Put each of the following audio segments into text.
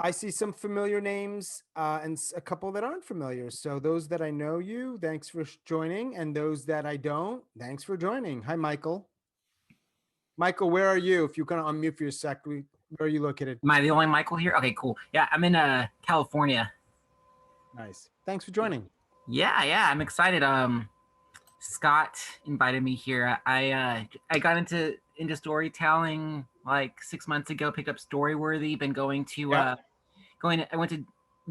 I see some familiar names and a couple that aren't familiar. So those that I know you, thanks for joining. And those that I don't, thanks for joining. Hi, Michael. Michael, where are you? If you can unmute for a sec, where are you located? Am I the only Michael here? Okay, cool. Yeah, I'm in California. Nice. Thanks for joining. Yeah, I'm excited. Scott invited me here. I got into storytelling like 6 months ago. Picked up Storyworthy. Been going to I went to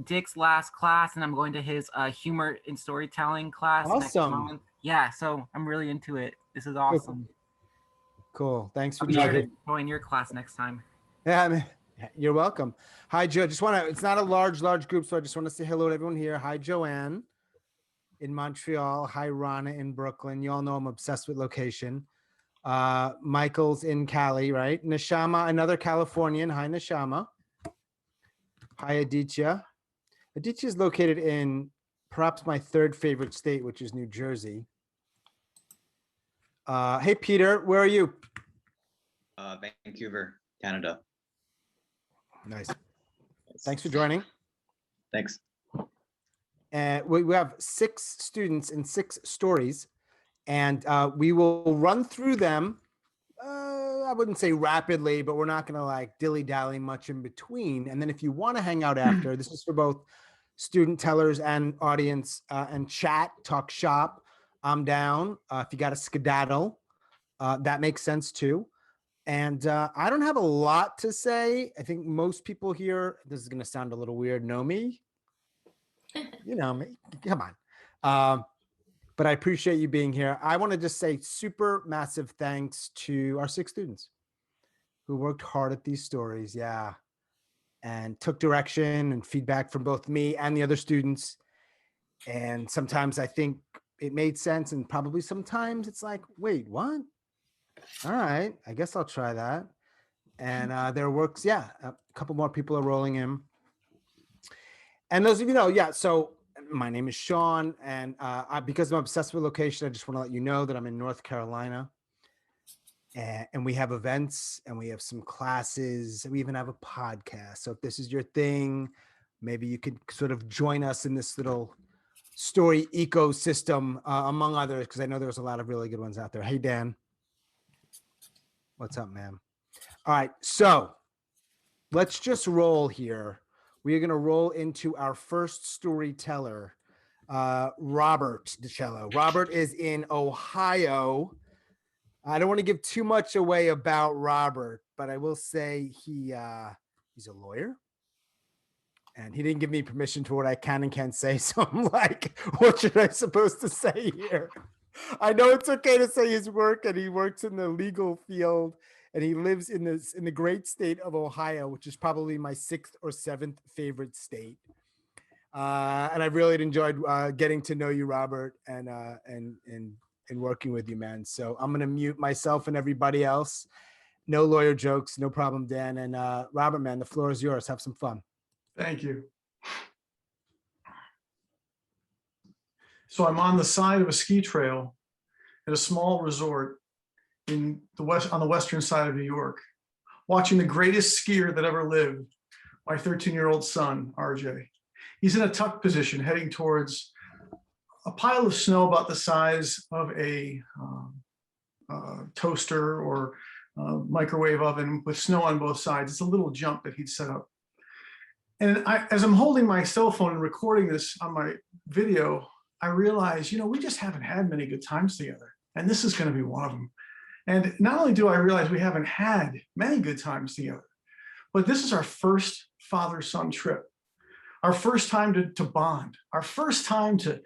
Dick's last class, and I'm going to his humor and storytelling class next Awesome. month. Yeah, so I'm really into it. This is awesome. Cool. Thanks for I'll be sure joining. to join your class next time. Yeah, I mean, you're welcome. Hi, Joe. Just want to, it's not a large group, so I just want to say hello to everyone here. Hi, Joanne in Montreal. Hi, Rana in Brooklyn. You all know I'm obsessed with location. Michael's in Cali, right? Nishama, another Californian. Hi, Nishama. Hi, Aditya. Aditya is located in perhaps my third favorite state, which is New Jersey. Hey, Peter, where are you? Vancouver, Canada. Nice. Thanks for joining. Thanks. And we have 6 students and 6 stories, and we will run through them. I wouldn't say rapidly, but we're not going to like dilly-dally much in between. And then if you want to hang out after, this is for both student tellers and audience and chat, talk shop. I'm down. If you got a skedaddle, that makes sense too. And I don't have a lot to say. I think most people here, this is going to sound a little weird, know me. You know me. Come on. But I appreciate you being here. I want to just say super massive thanks to our 6 students who worked hard at these stories. Yeah. And took direction and feedback from both me and the other students. And sometimes I think it made sense. And probably sometimes it's like, wait, what? All right, I guess I'll try that. And their works, yeah, a couple more people are rolling in. And those of you know, yeah, so my name is Sean, and because I'm obsessed with location, I just want to let you know that I'm in North Carolina. And we have events, and we have some classes, and we even have a podcast. So if this is your thing, maybe you could sort of join us in this little story ecosystem, among others, because I know there's a lot of really good ones out there. Hey, Dan. What's up, man? All right, so let's just roll here. We are going to roll into our first storyteller, Robert DiCello. Robert is in Ohio. I don't want to give too much away about Robert, but I will say he's a lawyer. And he didn't give me permission for what I can and can't say. So I'm like, what should I supposed to say here? I know it's okay to say his work, and he works in the legal field, and he lives in the great state of Ohio, which is probably my 6th or 7th favorite state. And I really enjoyed getting to know you, Robert, and working with you, man. So I'm gonna mute myself and everybody else. No lawyer jokes, no problem, Dan. And Robert, man, the floor is yours. Have some fun. Thank you. So I'm on the side of a ski trail at a small resort in the on the western side of New York, watching the greatest skier that ever lived, my 13-year-old son, RJ. He's in a tuck position heading towards a pile of snow about the size of a toaster or microwave oven with snow on both sides. It's a little jump that he'd set up. And as I'm holding my cell phone and recording this on my video, I realize, we just haven't had many good times together. And this is going to be one of them. And not only do I realize we haven't had many good times together, but this is our first father-son trip, our first time to bond, our first time to,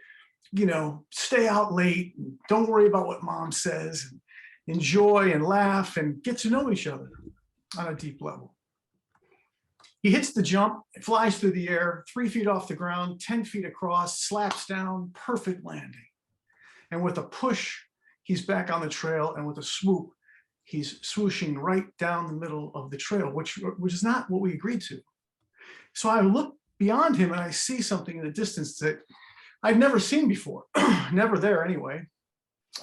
stay out late and don't worry about what mom says, and enjoy and laugh and get to know each other on a deep level. He hits the jump, flies through the air, 3 feet off the ground, 10 feet across, slaps down, perfect landing. And with a push, he's back on the trail, and with a swoop, he's swooshing right down the middle of the trail, which is not what we agreed to. So I look beyond him and I see something in the distance that I've never seen before, never there anyway.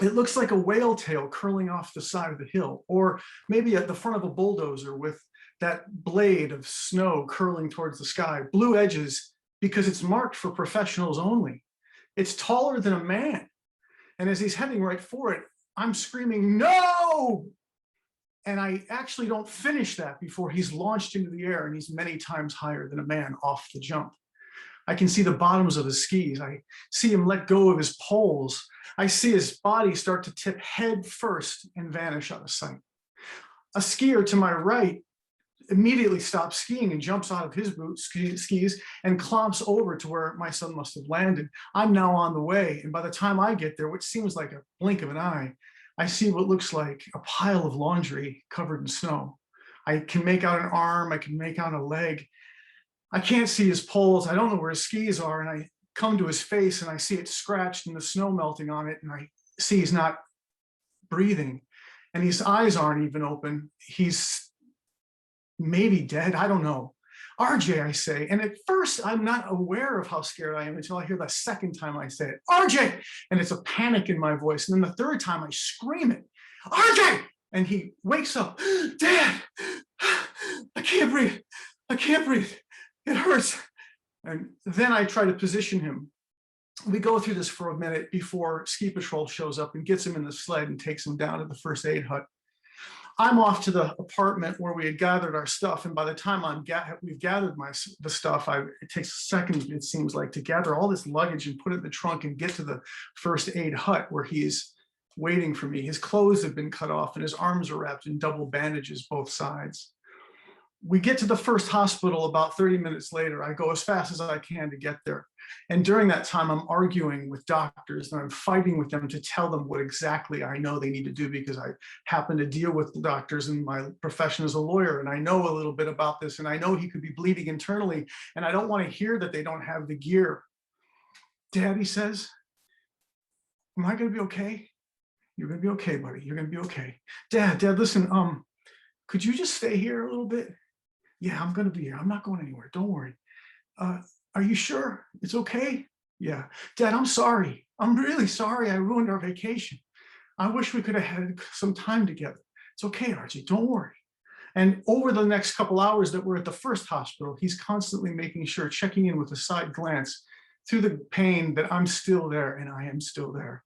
It looks like a whale tail curling off the side of the hill, or maybe at the front of a bulldozer with that blade of snow curling towards the sky, blue edges, because it's marked for professionals only. It's taller than a man. And as he's heading right for it, I'm screaming, no! And I actually don't finish that before he's launched into the air, and he's many times higher than a man off the jump. I can see the bottoms of his skis. I see him let go of his poles. I see his body start to tip head first and vanish out of sight. A skier to my right immediately stops skiing and jumps out of his skis and clomps over to where my son must have landed. I'm now on the way, and by the time I get there, which seems like a blink of an eye, I see what looks like a pile of laundry covered in snow. I can make out an arm, I can make out a leg. I can't see his poles, I don't know where his skis are, and I come to his face and I see it scratched and the snow melting on it, and I see he's not breathing, and his eyes aren't even open. He's maybe dead, I don't know. RJ, I say, and at first I'm not aware of how scared I am until I hear the second time I say it, RJ, and it's a panic in my voice. And then the third time I scream it, RJ, and he wakes up, Dad, I can't breathe, I can't breathe, it hurts. And then I try to position him. We go through this for a minute before ski patrol shows up and gets him in the sled and takes him down to the first aid hut. I'm off to the apartment where we had gathered our stuff, and by the time we've gathered the stuff, it takes seconds, it seems like, to gather all this luggage and put it in the trunk and get to the first aid hut where he's waiting for me. His clothes have been cut off and his arms are wrapped in double bandages both sides. We get to the first hospital about 30 minutes later. I go as fast as I can to get there. And during that time, I'm arguing with doctors and I'm fighting with them to tell them what exactly I know they need to do, because I happen to deal with doctors in my profession as a lawyer, and I know a little bit about this, and I know he could be bleeding internally, and I don't want to hear that they don't have the gear. Dad, he says, am I going to be okay? You're going to be okay, buddy. You're going to be okay. Dad, listen, could you just stay here a little bit? Yeah, I'm going to be here. I'm not going anywhere. Don't worry. Are you sure it's okay? Yeah. Dad, I'm sorry. I'm really sorry I ruined our vacation. I wish we could have had some time together. It's okay, Archie, don't worry. And over the next couple hours that we're at the first hospital, he's constantly making sure, checking in with a side glance through the pain, that I'm still there and I am still there.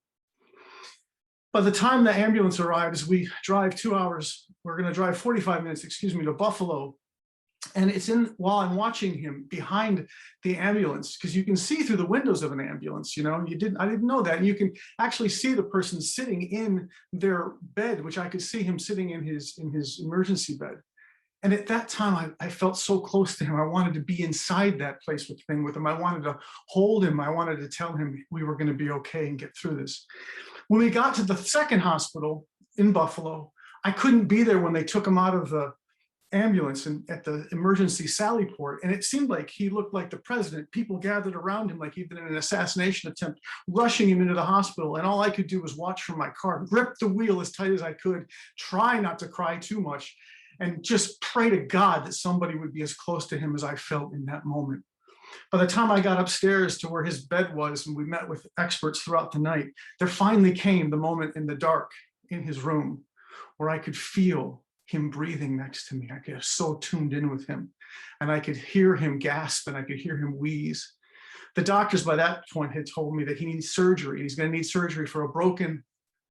By the time the ambulance arrives, we drive 2 hours. We're going to drive 45 minutes, to Buffalo. And it's while I'm watching him behind the ambulance, because you can see through the windows of an ambulance, I didn't know that. And you can actually see the person sitting in their bed, which I could see him sitting in his emergency bed. And at that time, I felt so close to him. I wanted to be inside that place with him. I wanted to hold him. I wanted to tell him we were going to be okay and get through this. When we got to the second hospital in Buffalo, I couldn't be there when they took him out of the ambulance and at the emergency sally port, and it seemed like he looked like the president. People gathered around him like he'd been in an assassination attempt, rushing him into the hospital, and all I could do was watch from my car, grip the wheel as tight as I could, try not to cry too much, and just pray to God that somebody would be as close to him as I felt in that moment. By the time I got upstairs to where his bed was, and we met with experts throughout the night, there finally came the moment in the dark in his room where I could feel him breathing next to me. I get so tuned in with him, and I could hear him gasp and I could hear him wheeze. The doctors by that point had told me that he needs surgery. He's going to need surgery for a broken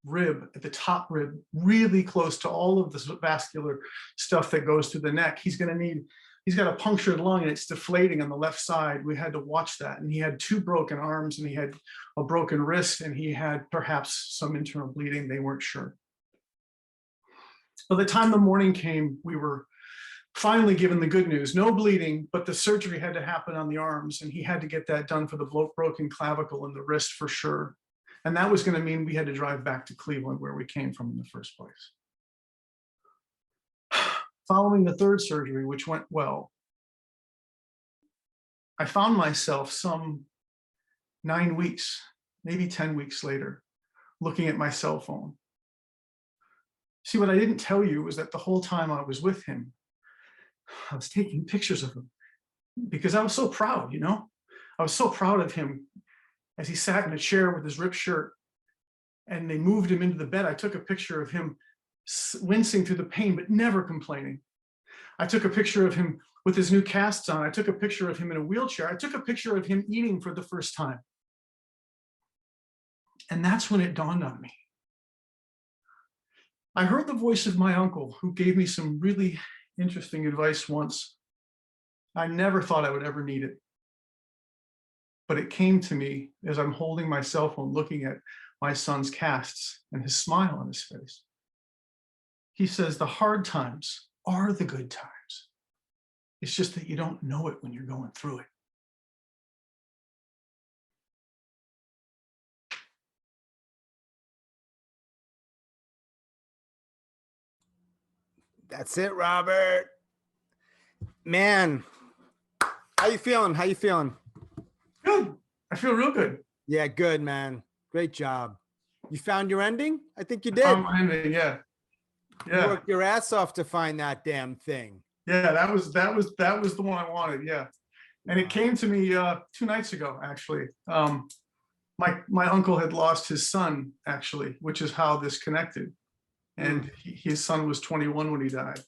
rib at the top rib, really close to all of the vascular stuff that goes through the neck. He's got a punctured lung and it's deflating on the left side. We had to watch that. And he had 2 broken arms and he had a broken wrist and he had perhaps some internal bleeding. They weren't sure. By the time the morning came, we were finally given the good news. No bleeding, but the surgery had to happen on the arms, and he had to get that done for the broken clavicle and the wrist for sure. And that was going to mean we had to drive back to Cleveland, where we came from in the first place. Following the third surgery, which went well, I found myself some 9 weeks, maybe 10 weeks later, looking at my cell phone. See, what I didn't tell you was that the whole time I was with him, I was taking pictures of him because I was so proud, I was so proud of him as he sat in a chair with his ripped shirt and they moved him into the bed. I took a picture of him wincing through the pain, but never complaining. I took a picture of him with his new casts on. I took a picture of him in a wheelchair. I took a picture of him eating for the first time. And that's when it dawned on me. I heard the voice of my uncle, who gave me some really interesting advice once. I never thought I would ever need it. But it came to me as I'm holding my cell phone, looking at my son's casts and his smile on his face. He says, the hard times are the good times. It's just that you don't know it when you're going through it. That's it, Robert. Man, how you feeling? How you feeling? Good. I feel real good. Yeah, good, man. Great job. You found your ending? I think you did. Yeah. You worked your ass off to find that damn thing. Yeah, that was the one I wanted. Yeah. And it came to me 2 nights ago, actually. My uncle had lost his son, actually, which is how this connected. And his son was 21 when he died.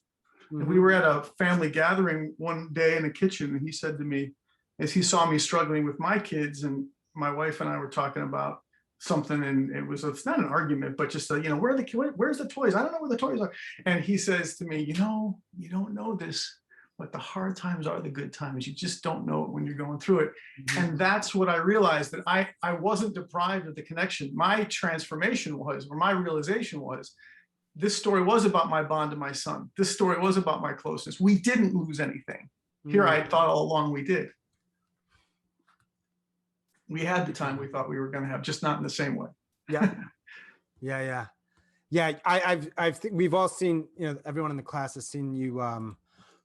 And we were at a family gathering one day in the kitchen, and he said to me, as he saw me struggling with my kids, and my wife and I were talking about something, and it's not an argument, but just where's the toys? I don't know where the toys are. And he says to me, you don't know this, but the hard times are the good times. You just don't know it when you're going through it. And that's what I realized, that I wasn't deprived of the connection. My transformation was, or my realization was, this story was about my bond to my son. This story was about my closeness. We didn't lose anything. Here I thought all along we did. We had the time we thought we were going to have, just not in the same way. Yeah. I think we've all seen, everyone in the class has seen you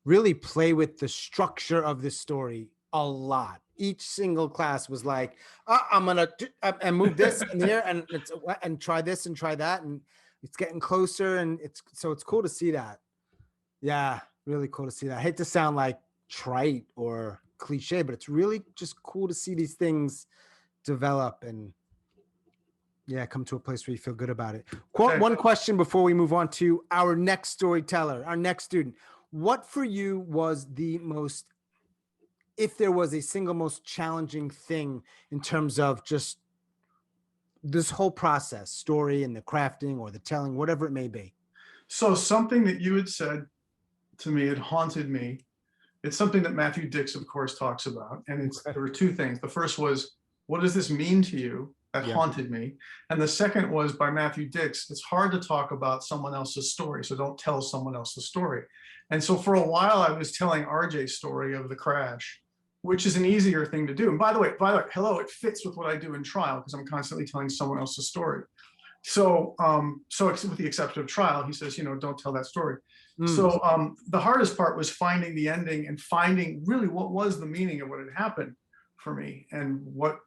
really play with the structure of this story a lot. Each single class was like, I'm going to move this in here and try this and try that. And it's getting closer, and it's cool to see that. Yeah, really cool to see that. I hate to sound like trite or cliche, but it's really just cool to see these things develop and come to a place where you feel good about it. One question before we move on to our next storyteller, our next student. What for you was the most, if there was a single most challenging thing in terms of just this whole process, story and the crafting or the telling, whatever it may be? So something that you had said to me, it haunted me. It's something that Matthew Dix, of course, talks about. And there were 2 things. The first was, what does this mean to you? That haunted me. And the second was by Matthew Dix, it's hard to talk about someone else's story, so don't tell someone else's story. And so for a while, I was telling RJ's story of the crash, which is an easier thing to do. And by the way, hello, it fits with what I do in trial, because I'm constantly telling someone else's story. So, with the exception of trial, he says, don't tell that story. So the hardest part was finding the ending and finding really what was the meaning of what had happened for me, and what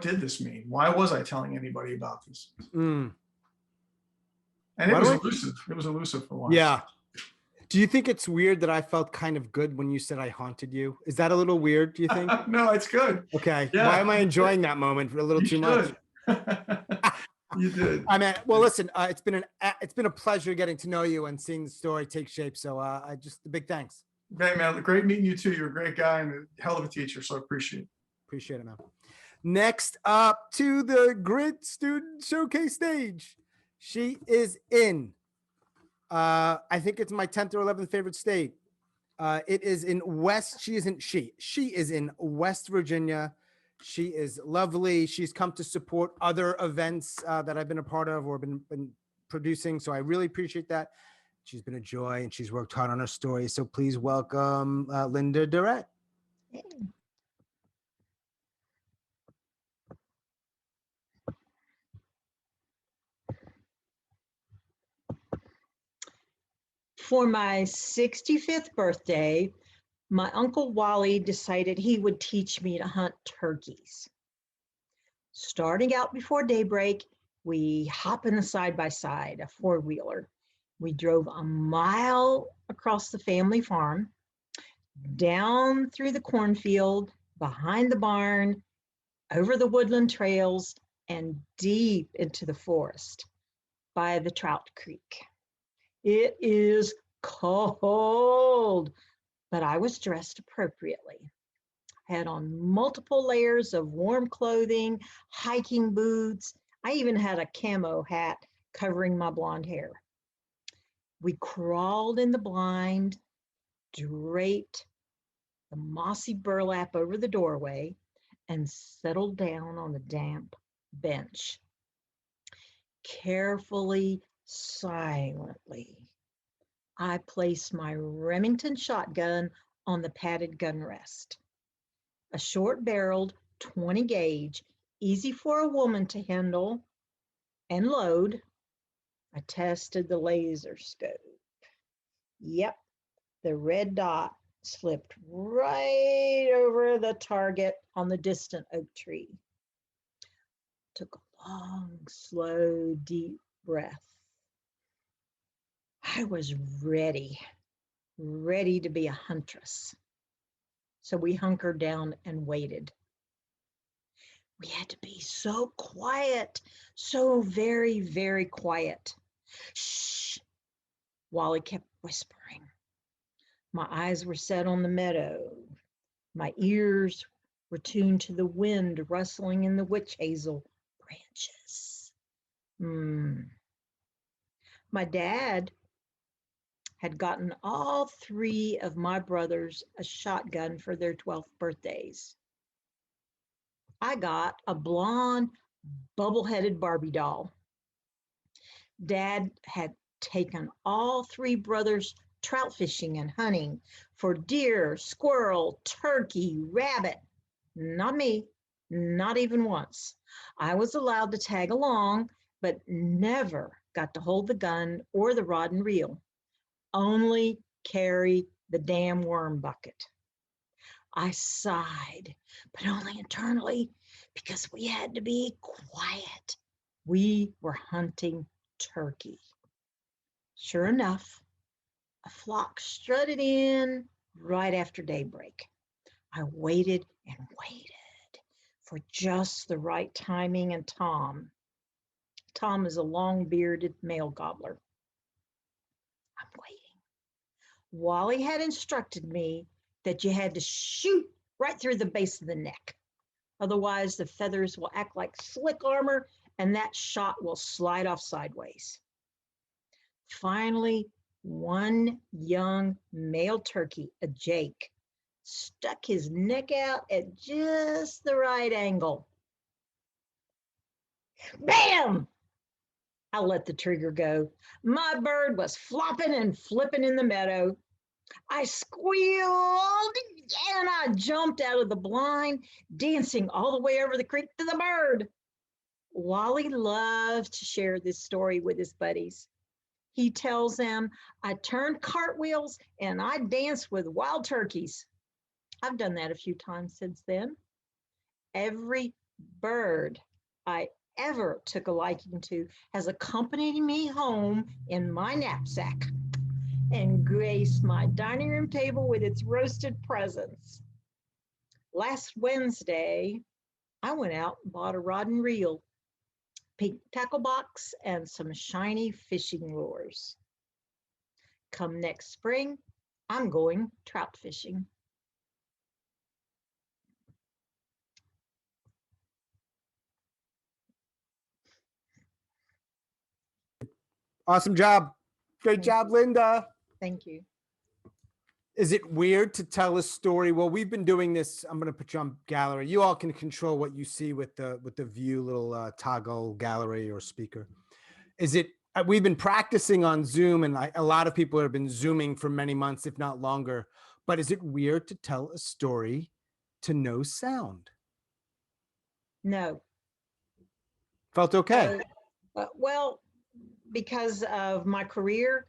did this mean? Why was I telling anybody about this? And it was elusive. It was elusive for a while. Yeah. Do you think it's weird that I felt kind of good when you said I haunted you? Is that a little weird, do you think? No, it's good. Okay. Yeah. Why am I enjoying that moment for a little too much? You did. I mean, well, listen, it's been a pleasure getting to know you and seeing the story take shape. So a big thanks. Hey, man, great meeting you too. You're a great guy and a hell of a teacher. So I appreciate it. Appreciate it, man. Next up to the Grit Student Showcase stage. She is in, I think it's my 10th or 11th favorite state. It is in she is in West Virginia. She is lovely. She's come to support other events that I've been a part of or been producing. So I really appreciate that. She's been a joy and she's worked hard on her story. So please welcome Linda Durrett. Hey. For my 65th birthday, my Uncle Wally decided he would teach me to hunt turkeys. Starting out before daybreak, we hop in a side-by-side, a four-wheeler. We drove a mile across the family farm, down through the cornfield, behind the barn, over the woodland trails, and deep into the forest by the Trout Creek. It is cold, but I was dressed appropriately. I had on multiple layers of warm clothing, hiking boots. I even had a camo hat covering my blonde hair. We crawled in the blind, draped the mossy burlap over the doorway, and settled down on the damp bench. Carefully, silently, I placed my Remington shotgun on the padded gun rest. A short-barreled 20 gauge, easy for a woman to handle and load. I tested the laser scope. Yep, the red dot slipped right over the target on the distant oak tree. Took a long, slow, deep breath. I was ready to be a huntress. So we hunkered down and waited. We had to be so quiet, so very, very quiet. Shh, Wally kept whispering. My eyes were set on the meadow. My ears were tuned to the wind rustling in the witch hazel branches. My dad had gotten all three of my brothers a shotgun for their 12th birthdays. I got a blonde, bubble-headed Barbie doll. Dad had taken all three brothers trout fishing and hunting for deer, squirrel, turkey, rabbit. Not me, not even once. I was allowed to tag along, but never got to hold the gun or the rod and reel. Only carry the damn worm bucket. I sighed, but only internally, because we had to be quiet. We were hunting turkey. Sure enough, a flock strutted in right after daybreak. I waited and waited for just the right timing, and Tom is a long-bearded male gobbler. I'm waiting. Wally had instructed me that you had to shoot right through the base of the neck. Otherwise, the feathers will act like slick armor and that shot will slide off sideways. Finally, one young male turkey, a Jake, stuck his neck out at just the right angle. Bam! I let the trigger go. My bird was flopping and flipping in the meadow. I squealed and I jumped out of the blind, dancing all the way over the creek to the bird. Wally loves to share this story with his buddies. He tells them I turned cartwheels and I danced with wild turkeys. I've done that a few times since then. Every bird I ever took a liking to has accompanied me home in my knapsack and graced my dining room table with its roasted presents. Last Wednesday, I went out and bought a rod and reel, pink tackle box, and some shiny fishing lures. Come next spring, I'm going trout fishing. Awesome job. Great job, Linda. Thank you. Is it weird to tell a story? Well, we've been doing this. I'm going to put you on gallery. You all can control what you see with the view little toggle gallery or speaker. Is it? We've been practicing on Zoom, and a lot of people have been Zooming for many months, if not longer. But is it weird to tell a story to no sound? No. Felt okay. Well, because of my career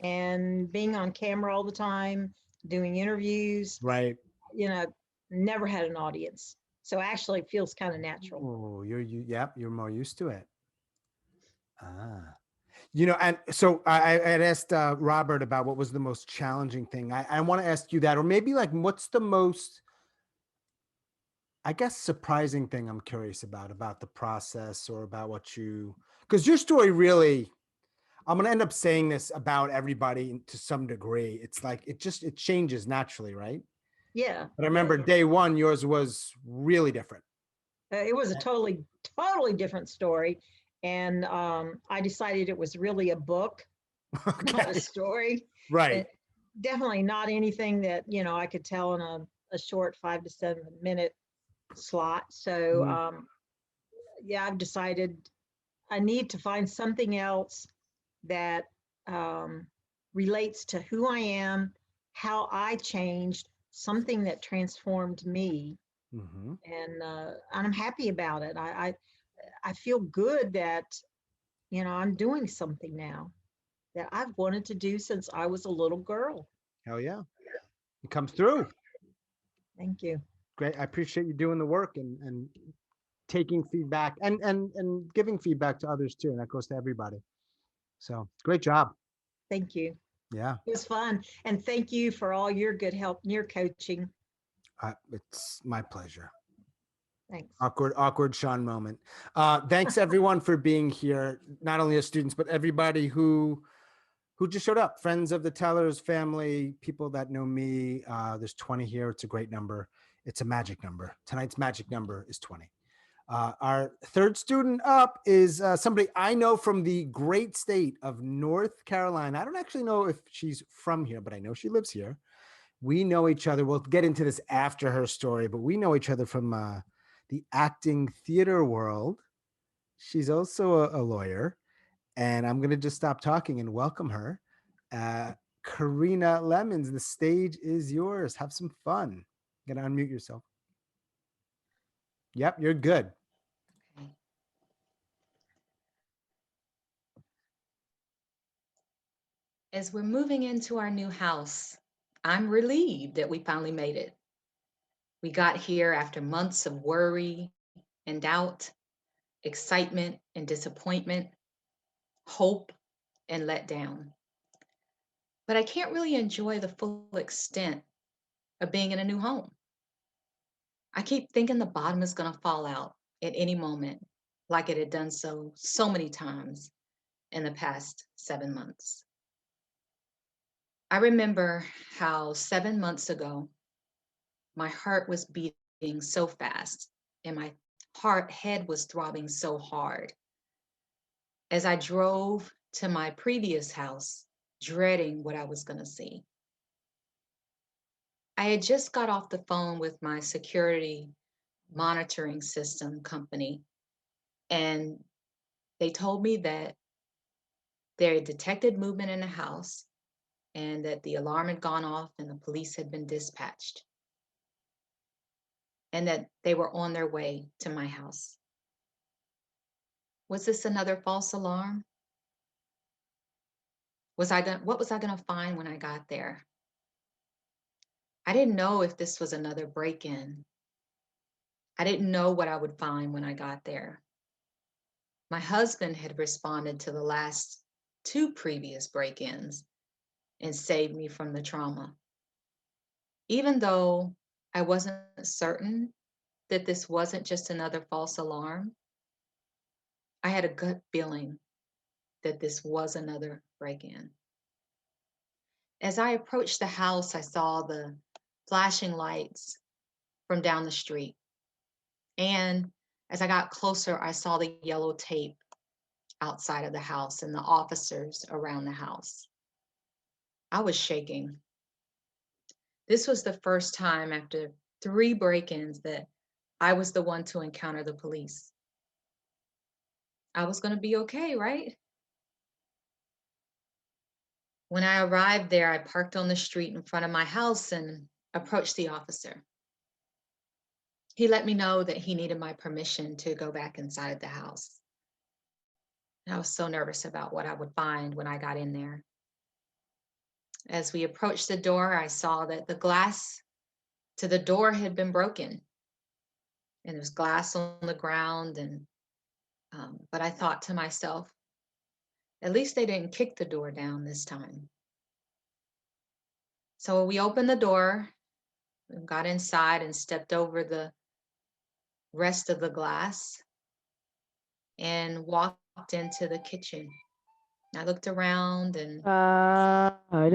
and being on camera all the time, doing interviews, Right. You know, never had an audience. So actually it feels kind of natural. Oh, you're more used to it. You know, and so I had asked Robert about what was the most challenging thing. I want to ask you that, or maybe like, what's the most, I guess, surprising thing I'm curious about the process or about what you, because your story really, I'm going to end up saying this about everybody to some degree. It's like, it changes naturally, right? Yeah. But I remember day one, yours was really different. It was a totally different story. And I decided it was really a book, not a Okay. story. Right. And definitely not anything that, I could tell in a short 5 to 7 minute slot. So, Mhm. yeah, I've decided I need to find something else that relates to who I am, how I changed, something that transformed me, Mhm. and I'm happy about it. I feel good that I'm doing something now that I've wanted to do since I was a little girl. Hell yeah. It comes through. Thank you. Great. I appreciate you doing the work and taking feedback and giving feedback to others too. And that goes to everybody. So great job. Thank you. Yeah. It was fun. And thank you for all your good help and your coaching. It's my pleasure. Thanks. Awkward Sean moment. Thanks everyone for being here. Not only as students, but everybody who just showed up. Friends of the tellers, family, people that know me. There's 20 here. It's a great number. It's a magic number. Tonight's magic number is 20. Our third student up is somebody I know from the great state of North Carolina. I don't actually know if she's from here, but I know she lives here. We know each other. We'll get into this after her story, but we know each other from the acting theater world. She's also a lawyer, and I'm going to just stop talking and welcome her. Carena Lemons, the stage is yours. Have some fun. Gonna unmute yourself. Yep, you're good. Okay. As we're moving into our new house, I'm relieved that we finally made it. We got here after months of worry and doubt, excitement and disappointment, hope and letdown. But I can't really enjoy the full extent of being in a new home. I keep thinking the bottom is going to fall out at any moment, like it had done so many times in the past 7 months. I remember how 7 months ago, my heart was beating so fast and my head was throbbing so hard as I drove to my previous house, dreading what I was going to see. I had just got off the phone with my security monitoring system company, and they told me that they had detected movement in the house and that the alarm had gone off and the police had been dispatched, and that they were on their way to my house. Was this another false alarm? What was I going to find when I got there? I didn't know if this was another break-in. I didn't know what I would find when I got there. My husband had responded to the last 2 previous break-ins and saved me from the trauma. Even though I wasn't certain that this wasn't just another false alarm, I had a gut feeling that this was another break-in. As I approached the house, I saw the flashing lights from down the street. And as I got closer, I saw the yellow tape outside of the house and the officers around the house. I was shaking. This was the first time after 3 break-ins that I was the one to encounter the police. I was going to be okay, right? When I arrived there, I parked on the street in front of my house and approached the officer. He let me know that he needed my permission to go back inside the house. I was so nervous about what I would find when I got in there. As we approached the door, I saw that the glass to the door had been broken. And there was glass on the ground. But I thought to myself, at least they didn't kick the door down this time. So we opened the door, got inside and stepped over the rest of the glass and walked into the kitchen. I looked around and I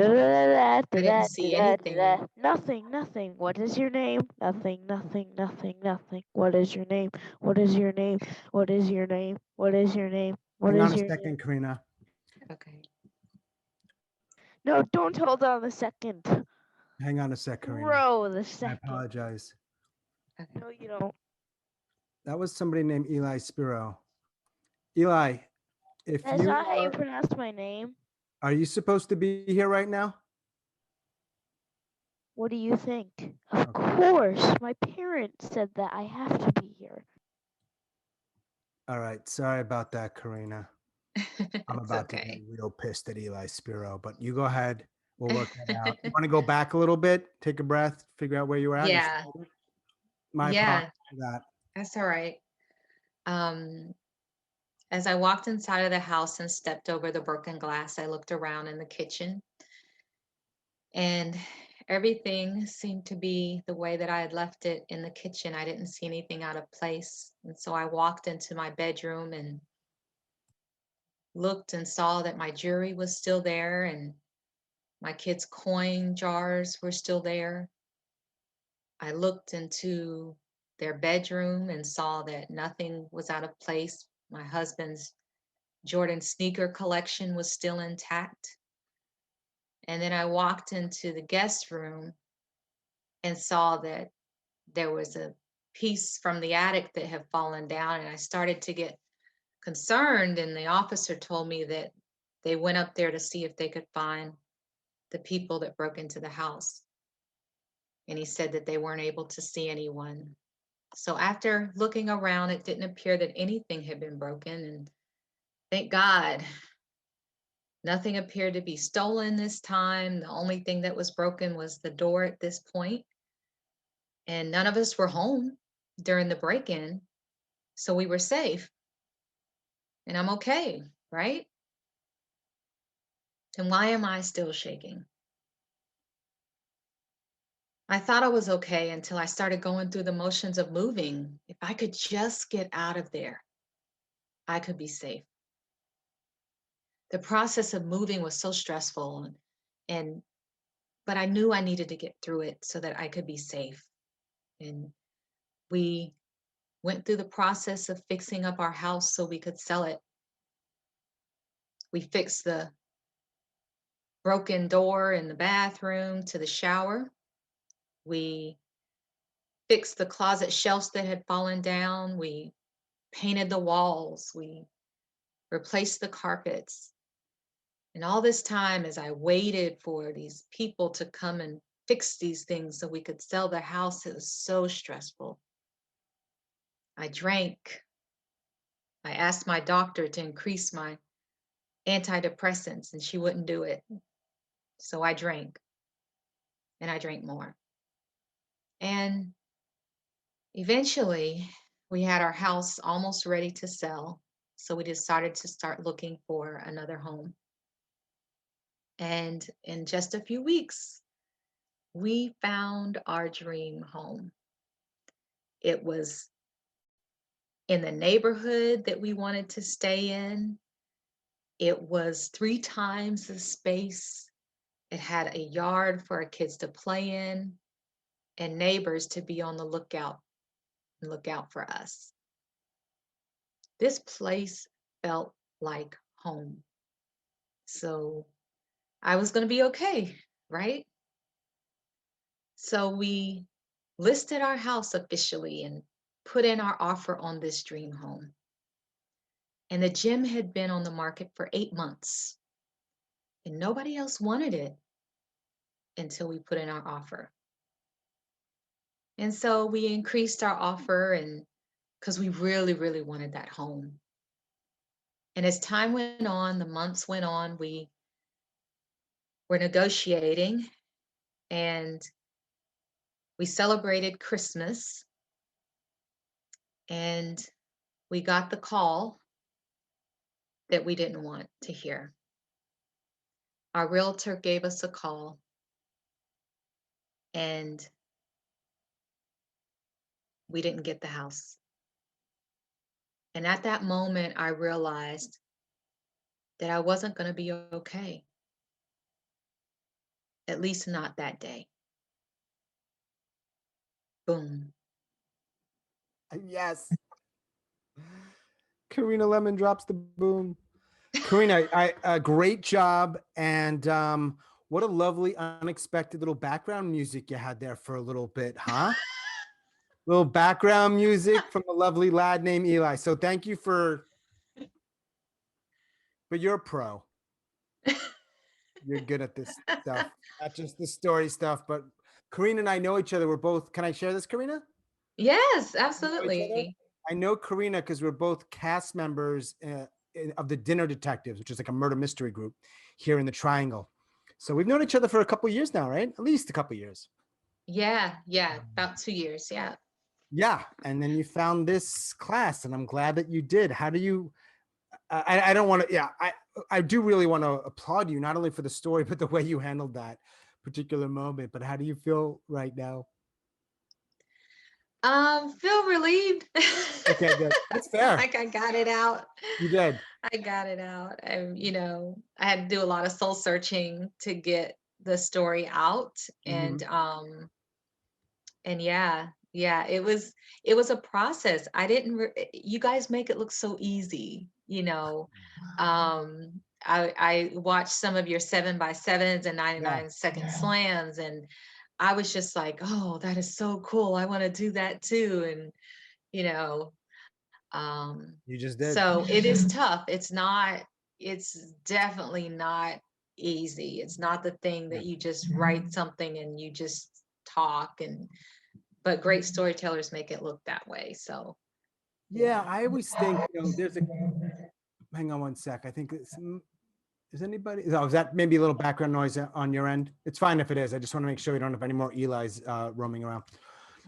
didn't see anything. Nothing, nothing. What is your name? Nothing, nothing, nothing, nothing. What is your name? What is your name? What is your name? What is your name? What Hang on is a your name? second, Karina. Okay. No, don't hold on a second. Hang on a sec, Karina. Bro, the I second. apologize. Okay. No, you don't. That was somebody named Eli Spiro. Eli, if That's you not how you pronounce my name. are you supposed to be here right now? What do you think? Of Okay. course. My parents said that I have to be here. All right. Sorry about that, Karina. I'm It's about to get okay. real pissed at Eli Spiro, but you go ahead. We'll work that out. You want to go back a little bit, take a breath, figure out where you were at? You Yeah. still- My Yeah, apologies for that. that's all right. Um, as I walked inside of the house and stepped over the broken glass, I looked around in the kitchen and everything seemed to be the way that I had left it in the kitchen. I didn't see anything out of place. And so I walked into my bedroom and looked and saw that my jewelry was still there and my kids' coin jars were still there. I looked into their bedroom and saw that nothing was out of place. My husband's Jordan sneaker collection was still intact. And then I walked into the guest room and saw that there was a piece from the attic that had fallen down. And I started to get concerned. And the officer told me that they went up there to see if they could find the people that broke into the house. And he said that they weren't able to see anyone. So after looking around, it didn't appear that anything had been broken. And thank God, nothing appeared to be stolen this time. The only thing that was broken was the door at this point. And none of us were home during the break-in. So we were safe. And I'm okay, right? And why am I still shaking? I thought I was okay until I started going through the motions of moving. If I could just get out of there, I could be safe. The process of moving was so stressful and but I knew I needed to get through it so that I could be safe. And we went through the process of fixing up our house so we could sell it. We fixed the broken door in the bathroom to the shower. We fixed the closet shelves that had fallen down. We painted the walls. We replaced the carpets. And all this time, as I waited for these people to come and fix these things so we could sell the house, it was so stressful. I drank. I asked my doctor to increase my antidepressants, and she wouldn't do it. So I drank, and I drank more. And eventually, we had our house almost ready to sell. So we decided to start looking for another home. And in just a few weeks, we found our dream home. It was in the neighborhood that we wanted to stay in. It was 3 times the space. It had a yard for our kids to play in and neighbors to be on the lookout and look out for us. This place felt like home. So I was going to be okay, right? So we listed our house officially and put in our offer on this dream home. And the gym had been on the market for 8 months and nobody else wanted it until we put in our offer. And so we increased our offer and because we really, really wanted that home. And as time went on, the months went on, we were negotiating and we celebrated Christmas and we got the call that we didn't want to hear. Our realtor gave us a call and we didn't get the house. And at that moment, I realized that I wasn't going to be okay. At least not that day. Boom. Yes. Carena Lemon drops the boom. Carena, great job. And what a lovely, unexpected little background music you had there for a little bit, huh? Little background music from a lovely lad named Eli. So thank you but you're a pro. You're good at this stuff, not just the story stuff, but Carena and I know each other. We're both, can I share this, Carena? Yes, We know each other? absolutely. I know Carena because we're both cast members of the Dinner Detectives, which is like a murder mystery group here in the Triangle. So we've known each other for a couple of years now, right? At least a couple of years. Yeah, about 2 years. Yeah. Yeah. And then you found this class, and I'm glad that you did. How do you, I don't want to, yeah, I do really want to applaud you, not only for the story, but the way you handled that particular moment. But how do you feel right now? Feel relieved. Okay, good. That's fair. Like I got it out. You did. I got it out. And I had to do a lot of soul searching to get the story out. Mhm. And yeah, it was a process. I didn't you guys make it look so easy. I watched some of your 7x7s and Yeah. 99-second slams, and I was just like, oh, that is so cool. I want to do that too. And you know, You just did. so it is tough. It's definitely not easy. It's not the thing that you just write something and you just talk, but great storytellers make it look that way. So Yeah, I always think, there's a, hang on one sec. I think is anybody, oh, is that maybe a little background noise on your end? It's fine if it is. I just want to make sure we don't have any more Eli's roaming around.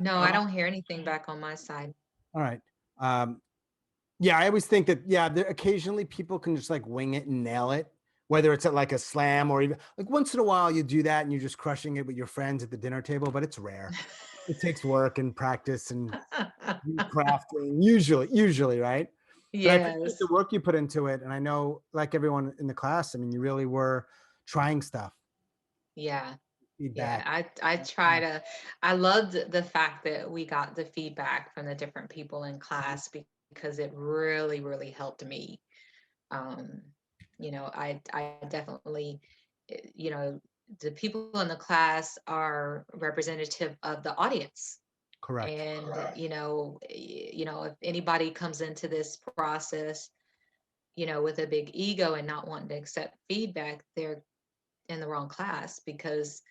no, I don't hear anything back on my side. All right. Yeah, I always think that, yeah, there occasionally people can just like wing it and nail it, whether it's at like a slam or even like once in a while you do that and you're just crushing it with your friends at the dinner table, but it's rare. It takes work and practice and crafting, usually, right? But I appreciate Yes. the work you put into it. And I know, like everyone in the class, I mean, you really were trying stuff. Yeah. Feedback. I loved the fact that we got the feedback from the different people in class, because it really, really helped me. I definitely, the people in the class are representative of the audience. Correct. And, if anybody comes into this process, with a big ego and not wanting to accept feedback, they're in the wrong class, because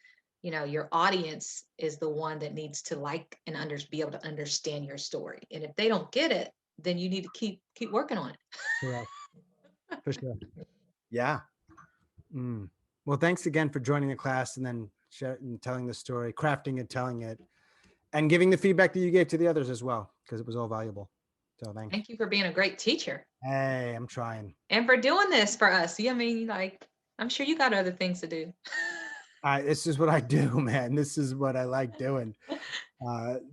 your audience is the one that needs to like and be able to understand your story. And if they don't get it, then you need to keep working on it. Correct. For sure. Yeah. Well, thanks again for joining the class and then telling the story, crafting it, telling it, and giving the feedback that you gave to the others as well, because it was all valuable. So thanks. Thank you for being a great teacher. Hey, I'm trying. And for doing this for us. I mean, like, I'm sure you got other things to do. This is what I do, man. This is what I like doing.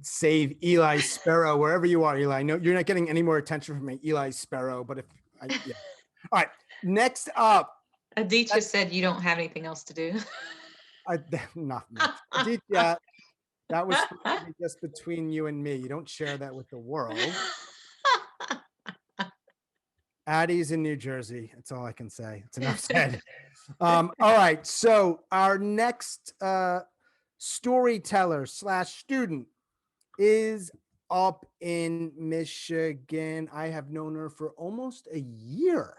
Save Eli Sparrow wherever you are, Eli. I know you're not getting any more attention from me, Eli Sparrow, but yeah. All right, next up. Aditya said you don't have anything else to do. Not much. Aditya, that was supposed to be just between you and me. You don't share that with the world. Addie's in New Jersey. That's all I can say. It's enough said. All right. So our next storyteller / student is up in Michigan. I have known her for almost a year.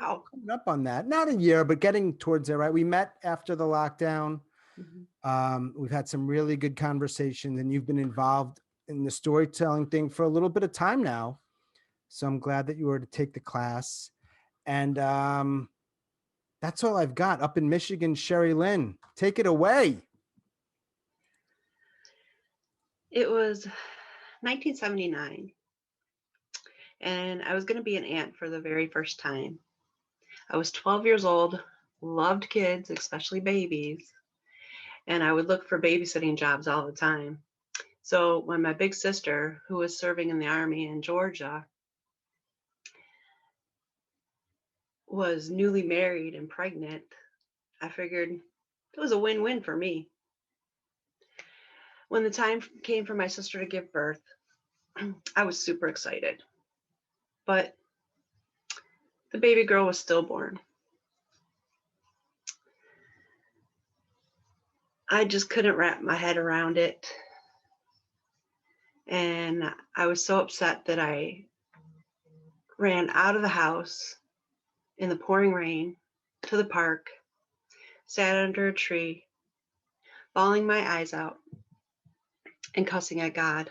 Wow. Coming up on that. Not a year, but getting towards there, right? We met after the lockdown. We've had some really good conversations, and you've been involved in the storytelling thing for a little bit of time now. So I'm glad that you were to take the class. And that's all I've got. Up in Michigan, Cheri Lynn, take it away. It was 1979, and I was going to be an aunt for the very first time. I was 12 years old, loved kids, especially babies, and I would look for babysitting jobs all the time. So when my big sister, who was serving in the Army in Georgia, was newly married and pregnant, I figured it was a win-win for me. When the time came for my sister to give birth, I was super excited. But the baby girl was stillborn. I just couldn't wrap my head around it. And I was so upset that I ran out of the house in the pouring rain to the park, sat under a tree, bawling my eyes out and cussing at God.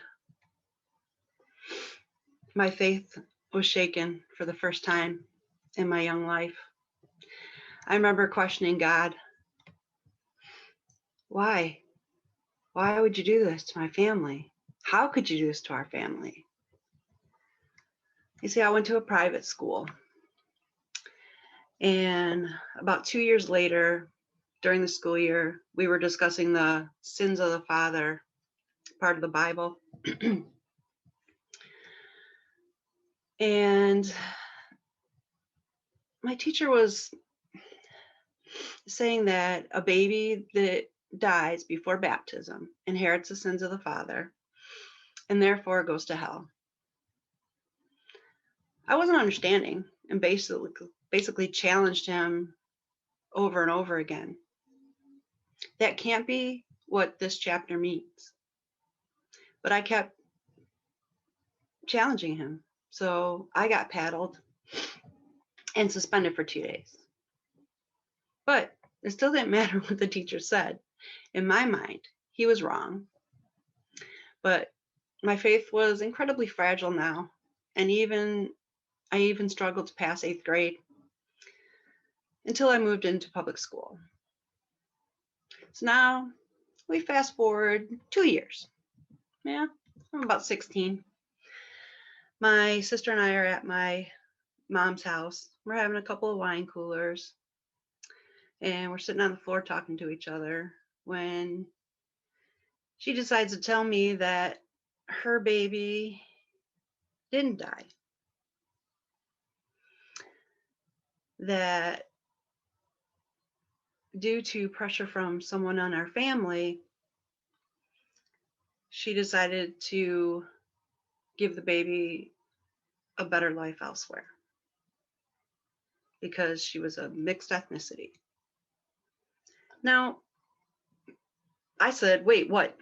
My faith was shaken for the first time in my young life. I remember questioning God. Why? Why would you do this to my family? How could you do this to our family? You see, I went to a private school. And about 2 years later, during the school year, we were discussing the sins of the father, part of the Bible. And my teacher was saying that a baby that dies before baptism inherits the sins of the father and therefore goes to hell. I wasn't understanding and basically challenged him over and over again. That can't be what this chapter means. But I kept challenging him. So I got paddled and suspended for 2 days. But it still didn't matter what the teacher said. In my mind, he was wrong. But my faith was incredibly fragile now. And I even struggled to pass 8th grade until I moved into public school. So now we fast forward 2 years. Yeah, I'm about 16. My sister and I are at my mom's house. We're having a couple of wine coolers and we're sitting on the floor talking to each other when she decides to tell me that her baby didn't die. That due to pressure from someone in our family, she decided to give the baby a better life elsewhere because she was a mixed ethnicity. Now, I said, wait, what?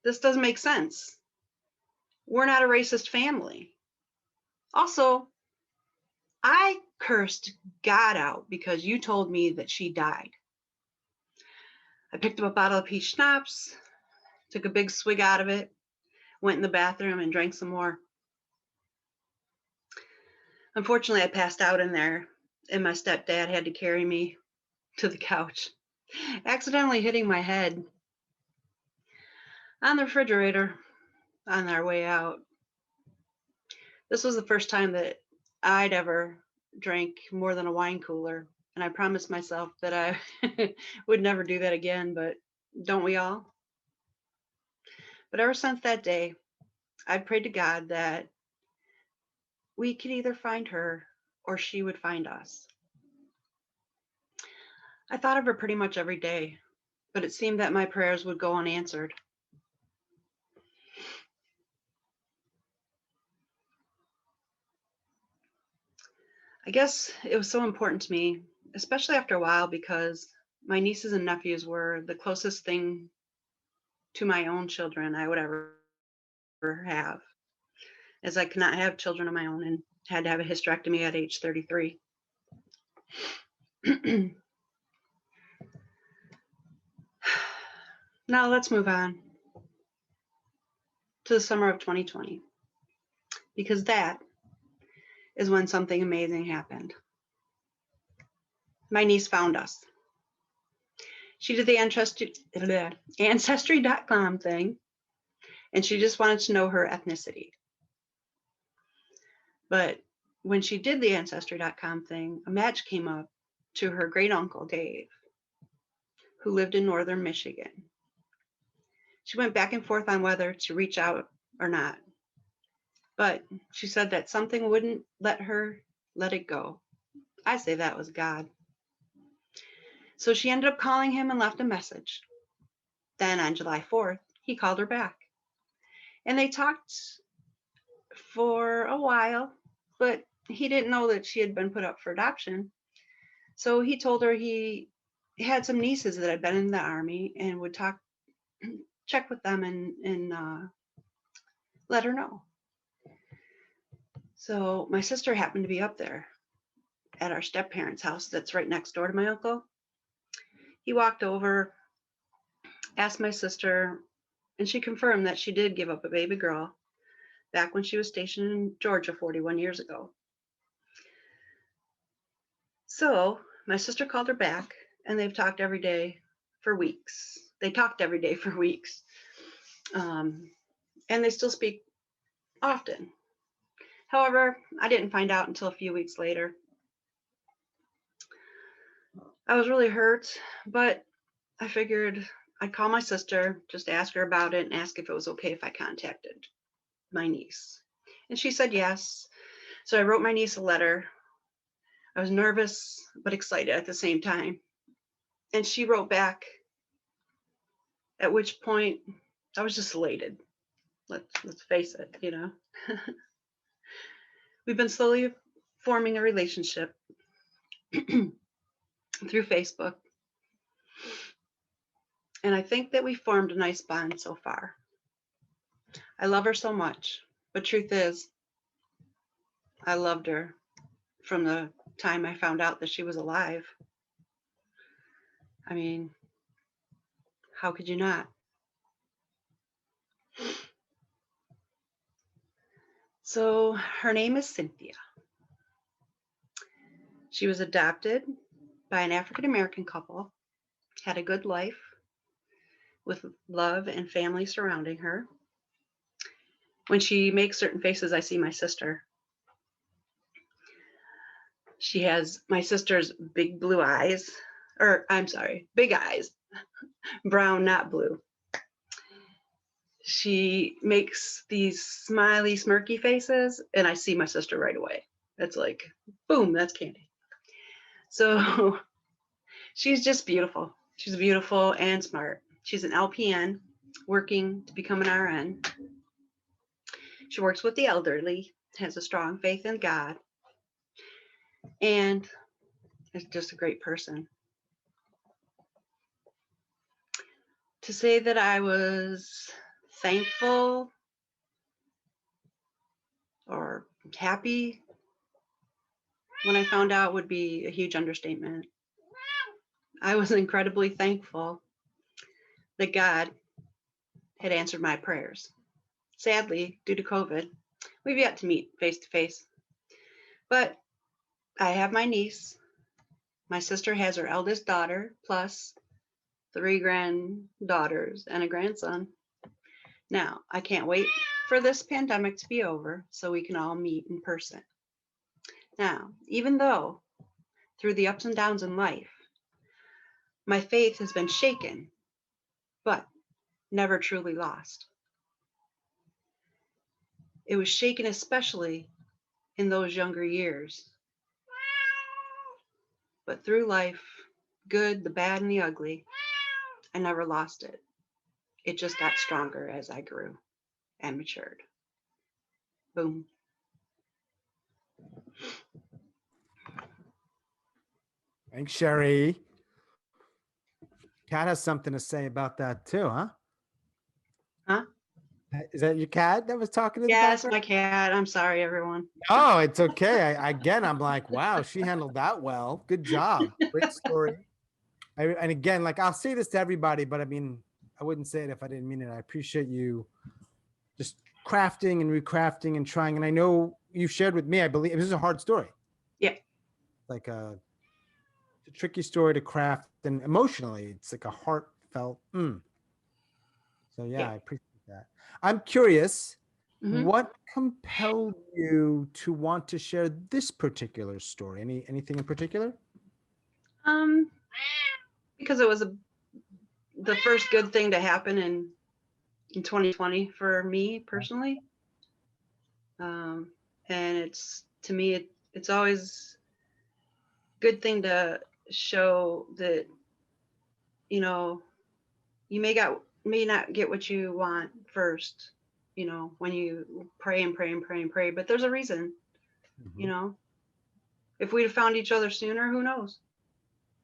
This doesn't make sense. We're not a racist family. Also, I cursed God out because you told me that she died. I picked up a bottle of peach schnapps, took a big swig out of it, went in the bathroom and drank some more. Unfortunately, I passed out in there and my stepdad had to carry me to the couch, accidentally hitting my head on the refrigerator on our way out. This was the first time that I'd ever drank more than a wine cooler, and I promised myself that I would never do that again, but don't we all? But ever since that day, I prayed to God that we could either find her or she would find us. I thought of her pretty much every day, but it seemed that my prayers would go unanswered. I guess it was so important to me, especially after a while, because my nieces and nephews were the closest thing to my own children I would ever have, as I could not have children of my own and had to have a hysterectomy at age 33. Now let's move on to the summer of 2020, because that is when something amazing happened. My niece found us. She did the Ancestry.com thing, and she just wanted to know her ethnicity. But when she did the Ancestry.com thing, a match came up to her great uncle, Dave, who lived in northern Michigan. She went back and forth on whether to reach out or not. But she said that something wouldn't let her let it go. I say that was God. So she ended up calling him and left a message. Then on July 4th, he called her back. And they talked for a while, but he didn't know that she had been put up for adoption. So he told her he had some nieces that had been in the Army and would check with them and let her know. So my sister happened to be up there at our step-parents' house that's right next door to my uncle. He walked over, asked my sister, and she confirmed that she did give up a baby girl back when she was stationed in Georgia 41 years ago. So my sister called her back, and they've talked every day for weeks. They talked every day for weeks. And they still speak often. However, I didn't find out until a few weeks later. I was really hurt, but I figured I'd call my sister, just ask her about it and ask if it was okay if I contacted my niece. And she said yes. So I wrote my niece a letter. I was nervous, but excited at the same time. And she wrote back, at which point I was just elated. Let's face it, you know. We've been slowly forming a relationship through Facebook. And I think that we formed a nice bond so far. I love her so much, but truth is, I loved her from the time I found out that she was alive. I mean, how could you not? So her name is Cynthia. She was adopted by an African-American couple, had a good life with love and family surrounding her. When she makes certain faces, I see my sister. She has my sister's big blue eyes, or I'm sorry, big eyes, brown, not blue. She makes these smiley, smirky faces, and I see my sister right away. It's like, boom, that's Candy. So she's just beautiful. She's beautiful and smart. She's an LPN working to become an RN. She works with the elderly, has a strong faith in God, and is just a great person. To say that I was thankful or happy when I found out would be a huge understatement. I was incredibly thankful that God had answered my prayers. Sadly, due to COVID, we've yet to meet face to face. But I have my niece. My sister has her eldest daughter, plus 3 granddaughters and a grandson. Now, I can't wait for this pandemic to be over so we can all meet in person. Now, even though through the ups and downs in life, my faith has been shaken, but never truly lost. It was shaken especially in those younger years. But through life, good, the bad, and the ugly, I never lost it. It just got stronger as I grew and matured. Boom. Thanks, Cheri. Cat has something to say about that too, huh? Huh? Is that your cat that was talking to the Yes, background? my cat. I'm sorry, everyone. Oh, it's okay. Again, I'm like, wow, she handled that well. Good job. Great story. And again, like I'll say this to everybody, but I mean, I wouldn't say it if I didn't mean it. I appreciate you just crafting and recrafting and trying. And I know you shared with me, I believe this is a hard story. Yeah. Like it's a tricky story to craft, and emotionally, it's like a heartfelt. So yeah, I appreciate that. I'm curious, what compelled you to want to share this particular story? Anything in particular? Because it was the first good thing to happen in 2020 for me personally. And it's, to me, it's always good thing to show that, you know, you may not get what you want first, you know, when you pray and pray and pray and pray, but there's a reason, you know. If we'd have found each other sooner, who knows?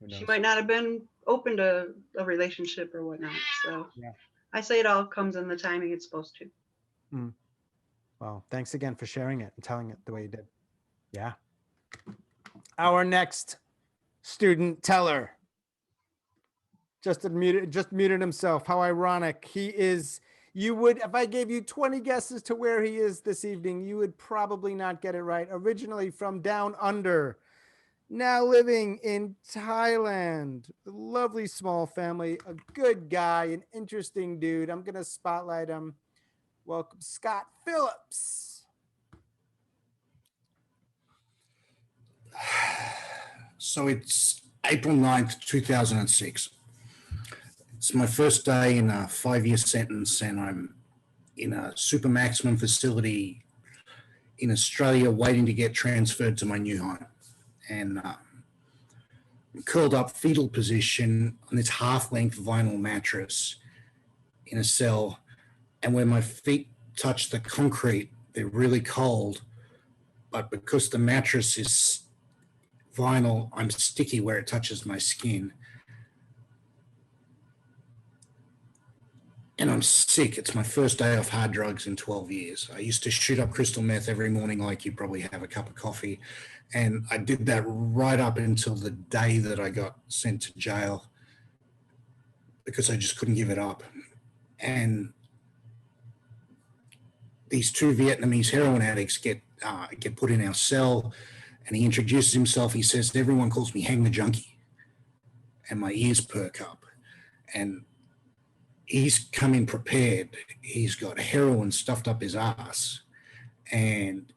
She might not have been open to a relationship or whatnot. So Yeah. I say it all comes in the timing it's supposed to. Well, thanks again for sharing it and telling it the way you did. Yeah. Our next student teller just muted himself. How ironic. He is, you would, if I gave you 20 guesses to where he is this evening, you would probably not get it right. Originally from down under, now living in Thailand. A lovely small family, a good guy, an interesting dude. I'm going to spotlight him. Welcome, Scott Phillips. So it's April 9th, 2006. It's my first day in a 5-year sentence, and I'm in a super maximum facility in Australia waiting to get transferred to my new home. And I'm curled up fetal position on this half-length vinyl mattress in a cell, and where my feet touch the concrete, they're really cold, but because the mattress is vinyl, I'm sticky where it touches my skin. And I'm sick. It's my first day off hard drugs in 12 years. I used to shoot up crystal meth every morning like you probably have a cup of coffee. And I did that right up until the day that I got sent to jail because I just couldn't give it up. And these two Vietnamese heroin addicts get put in our cell, and he introduces himself. He says, everyone calls me Hang the Junkie. And my ears perk up. And he's come in prepared. He's got heroin stuffed up his ass, and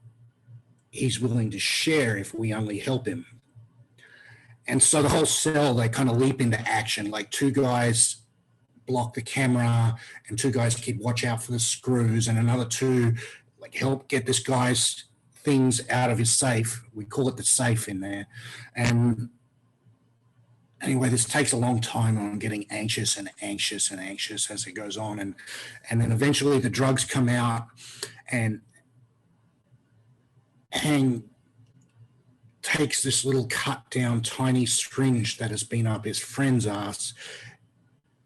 he's willing to share if we only help him. And so the whole cell, they kind of leap into action. Like 2 guys block the camera, and 2 guys keep watch out for the screws, and another 2 like help get this guy's things out of his safe. We call it the safe in there. And anyway, this takes a long time. I'm getting anxious and anxious and anxious as it goes on. And then eventually the drugs come out, and Hang takes this little cut down tiny syringe that has been up his friend's ass,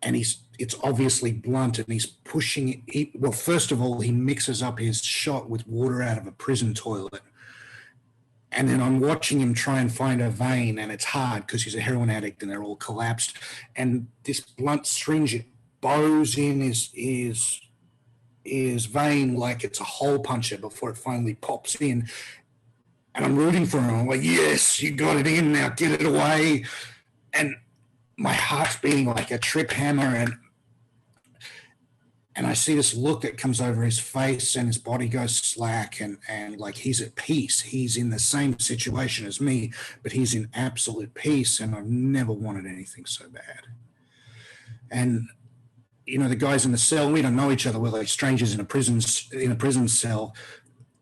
and it's obviously blunt, and he's pushing it. Well, first of all, he mixes up his shot with water out of a prison toilet. And then I'm watching him try and find a vein, and it's hard because he's a heroin addict and they're all collapsed. And this blunt syringe, it bows in his vein like it's a hole puncher before it finally pops in. And I'm rooting for him. I'm like, yes, you got it in, now get it away. And my heart's beating like a trip hammer, and I see this look that comes over his face, and his body goes slack, and like he's at peace. He's in the same situation as me, but he's in absolute peace, and I've never wanted anything so bad. And you know, the guys in the cell, we don't know each other. We're like strangers in a prison cell.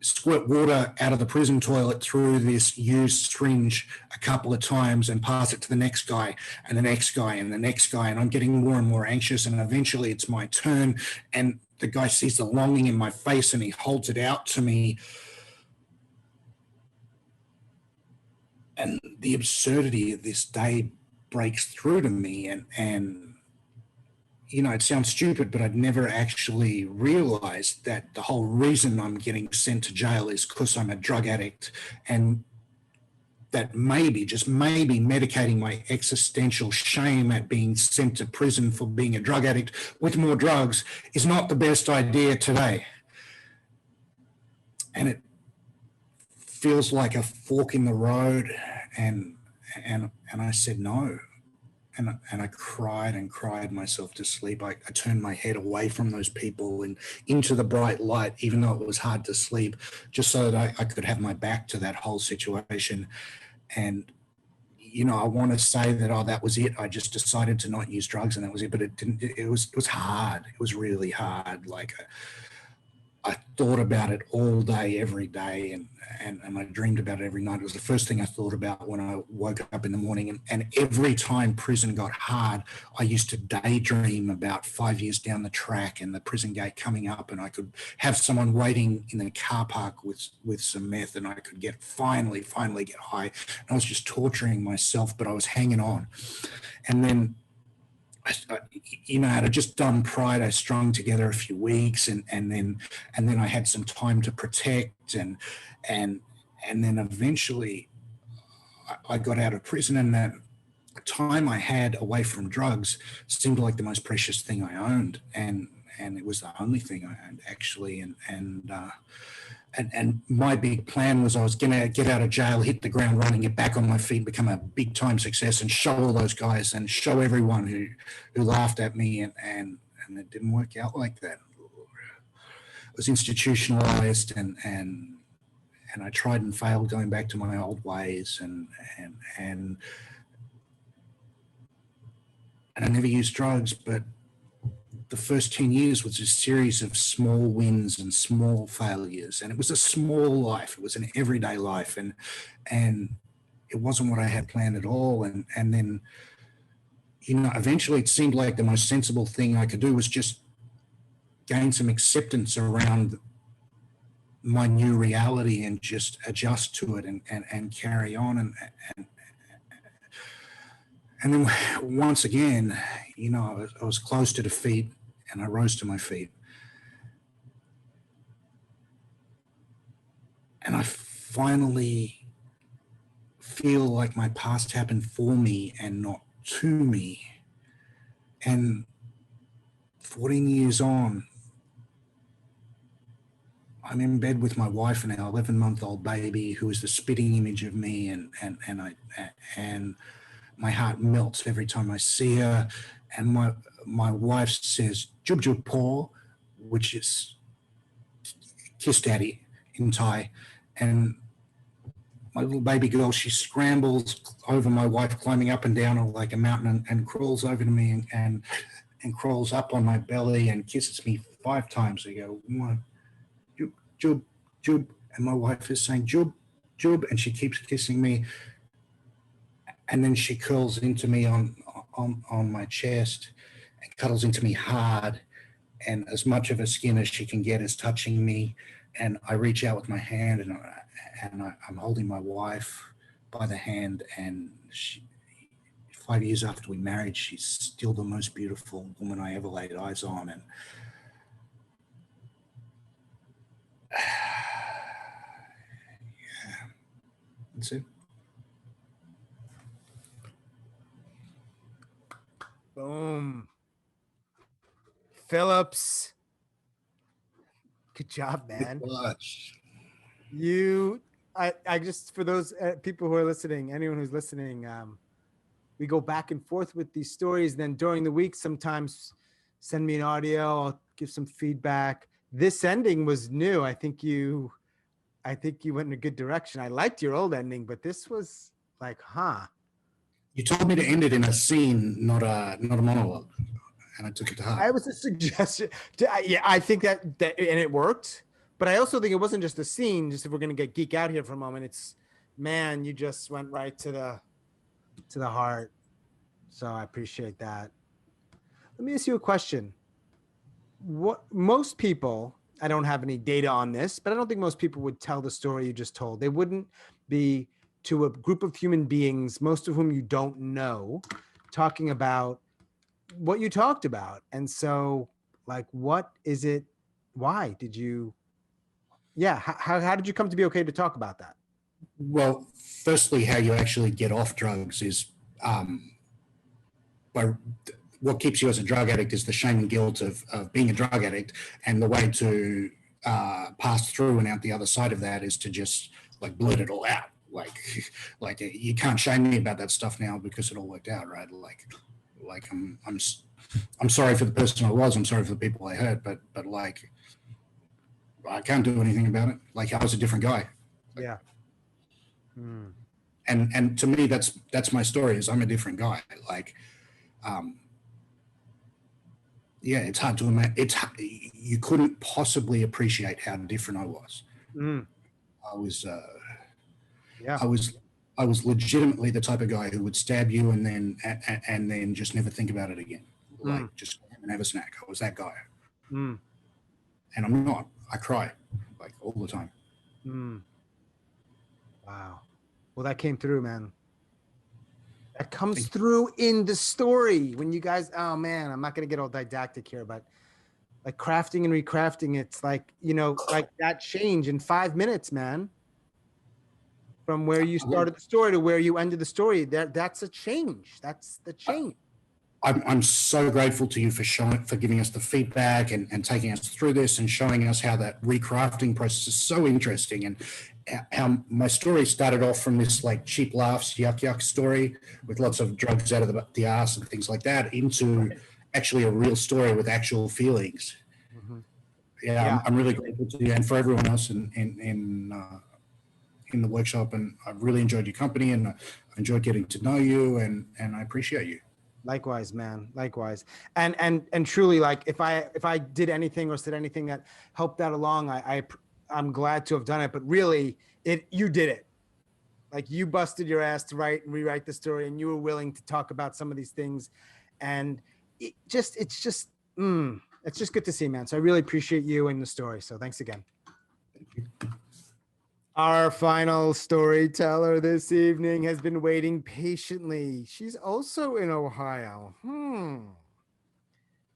Squirt water out of the prison toilet through this used syringe a couple of times and pass it to the next guy and the next guy and the next guy. And I'm getting more and more anxious, and eventually it's my turn, and the guy sees the longing in my face and he holds it out to me. And the absurdity of this day breaks through to me, and you know, it sounds stupid, but I'd never actually realized that the whole reason I'm getting sent to jail is because I'm a drug addict, and that maybe, just maybe, medicating my existential shame at being sent to prison for being a drug addict with more drugs is not the best idea today. And it feels like a fork in the road, and I said no. And I cried and cried myself to sleep. I turned my head away from those people and into the bright light, even though it was hard to sleep, just so that I could have my back to that whole situation. And, you know, I want to say that, oh, that was it. I just decided to not use drugs and that was it. But it didn't, it was hard. It was really hard. Like, I thought about it all day, every day, and I dreamed about it every night. It was the first thing I thought about when I woke up in the morning. And every time prison got hard, I used to daydream about 5 years down the track and the prison gate coming up, and I could have someone waiting in the car park with some meth, and I could finally get high. And I was just torturing myself, but I was hanging on. And then I'd just done Pride. I strung together a few weeks, and then I had some time to protect, and then eventually I got out of prison, and that time I had away from drugs seemed like the most precious thing I owned, and it was the only thing I owned, actually, and my big plan was I was going to get out of jail, hit the ground running, get back on my feet, become a big time success, and show all those guys and show everyone who laughed at me, and it didn't work out like that. It was institutionalized, and I tried and failed going back to my old ways, and I never used drugs, but the first 10 years was a series of small wins and small failures. And it was a small life. It was an everyday life. And it wasn't what I had planned at all. And then, eventually it seemed like the most sensible thing I could do was just gain some acceptance around my new reality and just adjust to it and carry on. And then once again, I was close to defeat, and I rose to my feet. And I finally feel like my past happened for me and not to me. And 14 years on, I'm in bed with my wife and our 11-month-old baby, who is the spitting image of me, and my heart melts every time I see her. And my wife says, "Jub jub paw," which is kiss daddy in Thai. And my little baby girl, she scrambles over my wife, climbing up and down like a mountain, and crawls over to me and crawls up on my belly and kisses me 5 times. I go, "One, jub, jub, jub." And my wife is saying, "Jub, jub," and she keeps kissing me. And then she curls into me on my chest and cuddles into me hard, and as much of her skin as she can get is touching me. And I reach out with my hand, and I'm holding my wife by the hand, and 5 years after we married, she's still the most beautiful woman I ever laid eyes on. And yeah, that's it. Boom. Phillips. Good job, man. I just, for those people who are listening, anyone who's listening, we go back and forth with these stories. Then during the week, sometimes send me an audio, I'll give some feedback. This ending was new. I think you went in a good direction. I liked your old ending, but this was like, You told me to end it in a scene, not a monologue, and I took it to heart. I was a suggestion. Yeah, I think that and it worked. But I also think it wasn't just a scene. Just if we're gonna get geek out here for a moment, it's, man, you just went right to the heart. So I appreciate that. Let me ask you a question. What most people, I don't have any data on this, but I don't think most people would tell the story you just told. They wouldn't be to a group of human beings, most of whom you don't know, talking about what you talked about. And so, like, what is it? Why did you? Yeah, how did you come to be okay to talk about that? Well, firstly, how you actually get off drugs is by what keeps you as a drug addict is the shame and guilt of being a drug addict, and the way to pass through and out the other side of that is to just like blurt it all out. Like you can't shame me about that stuff now because it all worked out, right? Like I'm sorry for the person I was. I'm sorry for the people I hurt, but like I can't do anything about it. Like I was a different guy. Yeah. And to me, that's my story. Is I'm a different guy. Like, yeah, it's hard to imagine. You couldn't possibly appreciate how different I was. Mm, I was, yeah. I was legitimately the type of guy who would stab you and then just never think about it again. Like Mm, just go home and have a snack. I was that guy, mm, and I'm not. I cry like all the time. mm. Wow. Well, that came through, man. That comes through in the story when you guys, oh man, I'm not going to get all didactic here, but like crafting and recrafting, it's like, like that change in 5 minutes, man, from where you started the story to where you ended the story. That's a change. That's the change. I'm so grateful to you for giving us the feedback and taking us through this and showing us how that recrafting process is so interesting, and how my story started off from this like cheap laughs, yuck story with lots of drugs out of the ass and things like that into actually a real story with actual feelings. Mhm. Yeah, Yeah. I'm really grateful to you and for everyone else in the workshop, and I've really enjoyed your company, and I've enjoyed getting to know you, and I appreciate you. Likewise, man. Likewise. And truly, like if I did anything or said anything that helped that along, I'm glad to have done it. But really, you did it. Like you busted your ass to write and rewrite the story, and you were willing to talk about some of these things, and it's just good to see, man. So I really appreciate you and the story. So thanks again. Our final storyteller this evening has been waiting patiently. She's also in Ohio.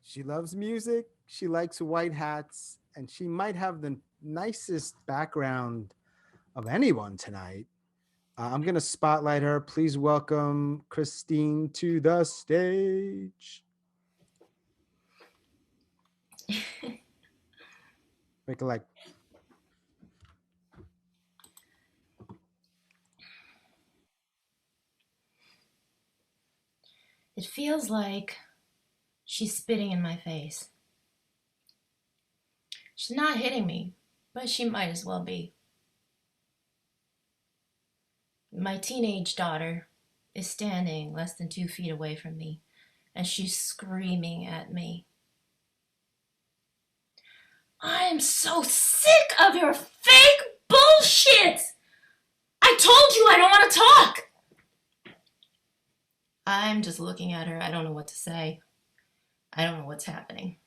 She loves music. She likes white hats, and she might have the nicest background of anyone tonight. I'm going to spotlight her. Please welcome Christine to the stage. Recollect. It feels like she's spitting in my face. She's not hitting me, but she might as well be. My teenage daughter is standing less than 2 feet away from me, and she's screaming at me. I am so sick of your fake bullshit! I told you I don't want to talk! I'm just looking at her. I don't know what to say. I don't know what's happening.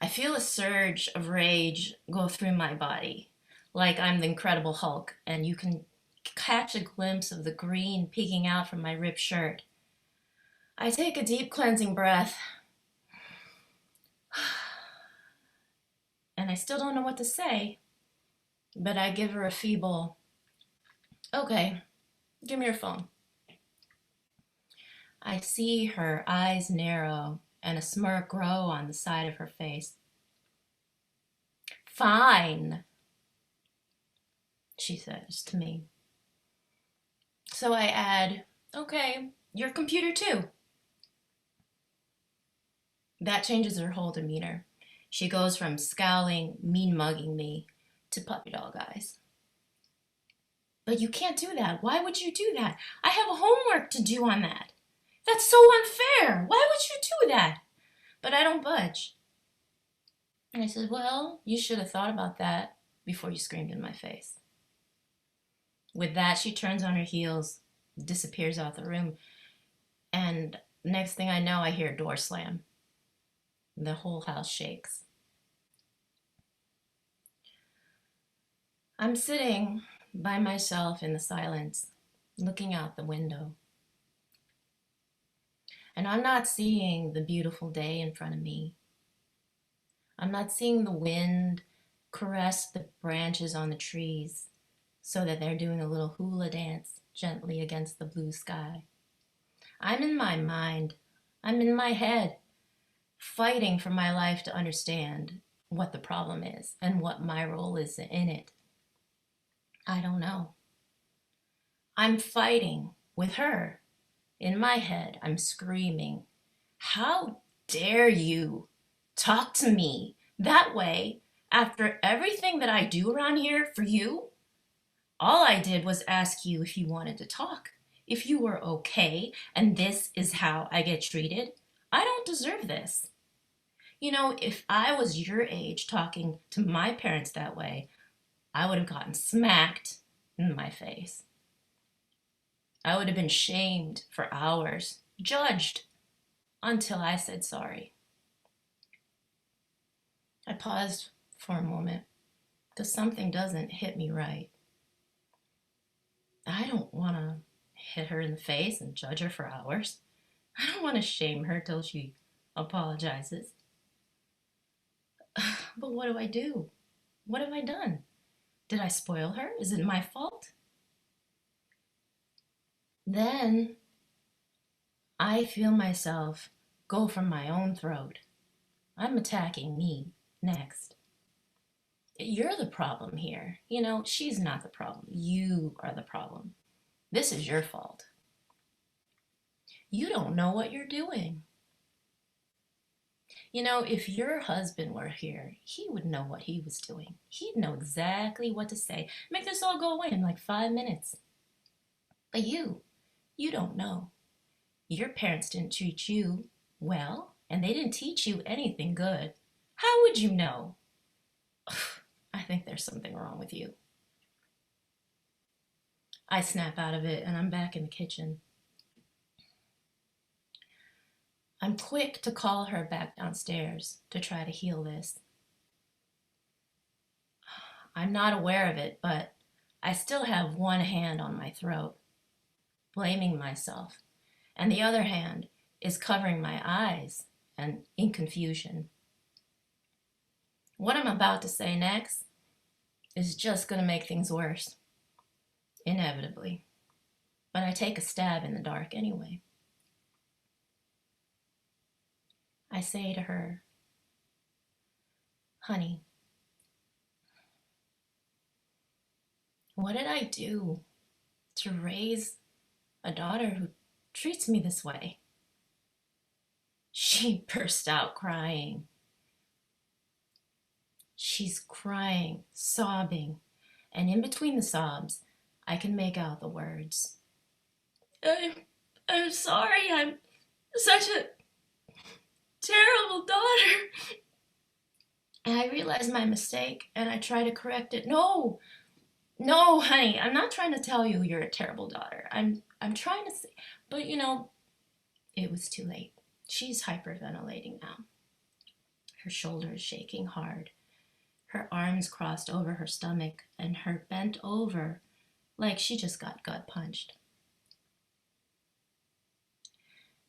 I feel a surge of rage go through my body, like I'm the Incredible Hulk, and you can catch a glimpse of the green peeking out from my ripped shirt. I take a deep cleansing breath, and I still don't know what to say, but I give her a feeble, okay, give me your phone. I see her eyes narrow and a smirk grow on the side of her face. Fine, she says to me. So I add, okay, your computer too. That changes her whole demeanor. She goes from scowling, mean mugging me to puppy dog eyes. But you can't do that. Why would you do that? I have homework to do on that. That's so unfair. Why would you do that? But I don't budge. And I said, well, you should have thought about that before you screamed in my face. With that, she turns on her heels, disappears out the room, and next thing I know, I hear a door slam. The whole house shakes. I'm sitting by myself in the silence, looking out the window. And I'm not seeing the beautiful day in front of me. I'm not seeing the wind caress the branches on the trees so that they're doing a little hula dance gently against the blue sky. I'm in my mind. I'm in my head, fighting for my life to understand what the problem is and what my role is in it. I don't know. I'm fighting with her. In my head, I'm screaming, how dare you talk to me that way after everything that I do around here for you? All I did was ask you if you wanted to talk, if you were okay, and this is how I get treated. I don't don't deserve this. You know, if I was your age talking to my parents that way, I would have gotten smacked in my face. I would have been shamed for hours, judged, until I said sorry. I paused for a moment because something doesn't hit me right. I don't want to hit her in the face and judge her for hours. I don't want to shame her till she apologizes. But what do I do? What have I done? Did I spoil her? Is it my fault? Then I feel myself go from my own throat. I'm attacking me next. You're the problem here. You know, she's not the problem. You are the problem. This is your fault. You don't know what you're doing. You know, if your husband were here, he would know what he was doing. He'd know exactly what to say. Make this all go away in like 5 minutes. But you don't know. Your parents didn't treat you well, and they didn't teach you anything good. How would you know? I think there's something wrong with you. I snap out of it and I'm back in the kitchen. I'm quick to call her back downstairs to try to heal this. I'm not aware of it, but I still have one hand on my throat, blaming myself, and the other hand is covering my eyes and in confusion. What I'm about to say next is just going to make things worse, inevitably. But I take a stab in the dark anyway. I say to her, honey, what did I do to raise a daughter who treats me this way? She burst out crying. She's crying, sobbing, and in between the sobs, I can make out the words. I'm sorry, I'm such a terrible daughter. And I realize my mistake and I try to correct it. No, honey, I'm not trying to tell you you're a terrible daughter. I'm trying to say, but you know, it was too late. She's hyperventilating now. Her shoulders shaking hard, her arms crossed over her stomach, and her bent over like she just got gut punched.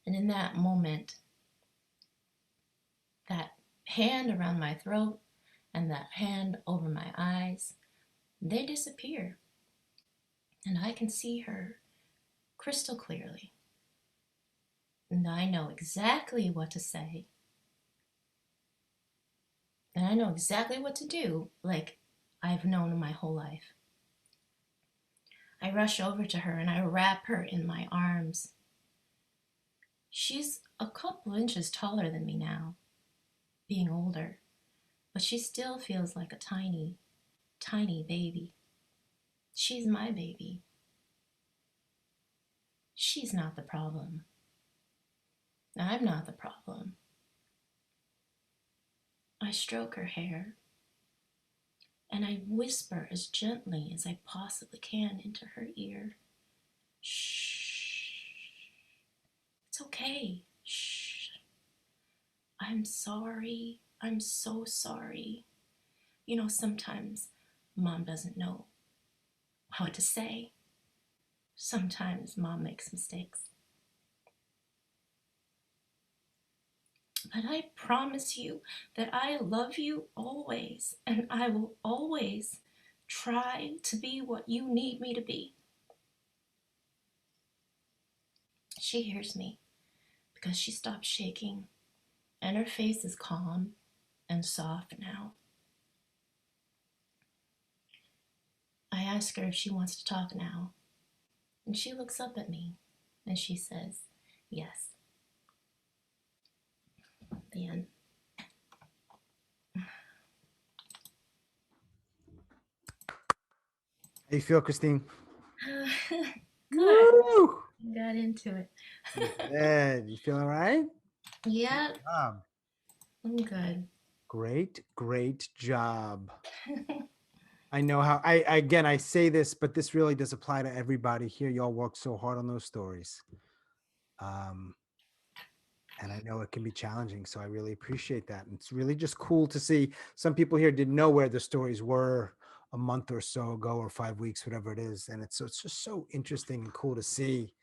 And in that moment, that hand around my throat and that hand over my eyes, they disappear. And I can see her crystal clearly. And I know exactly what to say. And I know exactly what to do, like I've known my whole life. I rush over to her and I wrap her in my arms. She's a couple inches taller than me now, being older, but she still feels like a tiny, tiny baby. She's my baby. She's not the problem. I'm not the problem. I stroke her hair, and I whisper as gently as I possibly can into her ear. Shh. It's okay. Shh. I'm sorry. I'm so sorry. You know, sometimes Mom doesn't know what to say. Sometimes Mom makes mistakes. But I promise you that I love you always, and I will always try to be what you need me to be. She hears me because she stopped shaking, and her face is calm and soft now. I ask her if she wants to talk now, and she looks up at me, and she says, yes. The end. How you feel, Christine? Good. Woo! Got into it. Good. You feeling all right? Yeah, Um, I'm good. great job. I know how I say this, but this really does apply to everybody here. Y'all work so hard on those stories. Um, and I know it can be challenging. So I really appreciate that. And it's really just cool to see some people here didn't know where the stories were a month or so ago or 5 weeks, whatever it is. And it's just so interesting and cool to see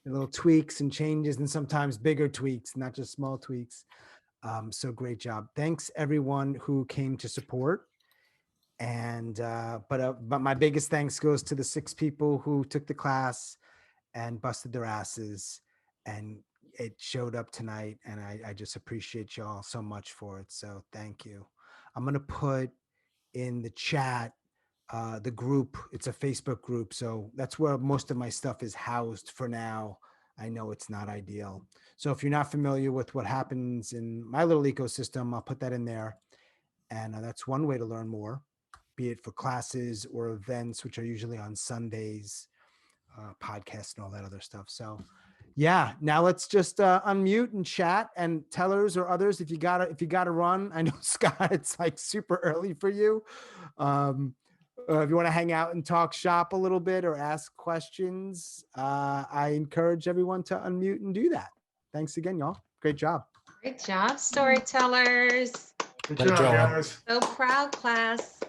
the little tweaks and changes and sometimes bigger tweaks, not just small tweaks. So great job. Thanks everyone who came to support. And but my biggest thanks goes to the 6 people who took the class and busted their asses, and it showed up tonight, and I just appreciate y'all so much for it. So thank you. I'm gonna put in the chat the group. It's a Facebook group, so that's where most of my stuff is housed for now. I know it's not ideal. So if you're not familiar with what happens in my little ecosystem, I'll put that in there. And that's one way to learn more, be it for classes or events, which are usually on Sundays, podcasts and all that other stuff. So yeah, now let's just unmute and chat, and tellers or others, if you gotta run. I know Scott, it's like super early for you. If you want to hang out and talk shop a little bit or ask questions, I encourage everyone to unmute and do that. Thanks again, y'all. Great job. Great job, storytellers. Good Great job, job. guys. So proud, class.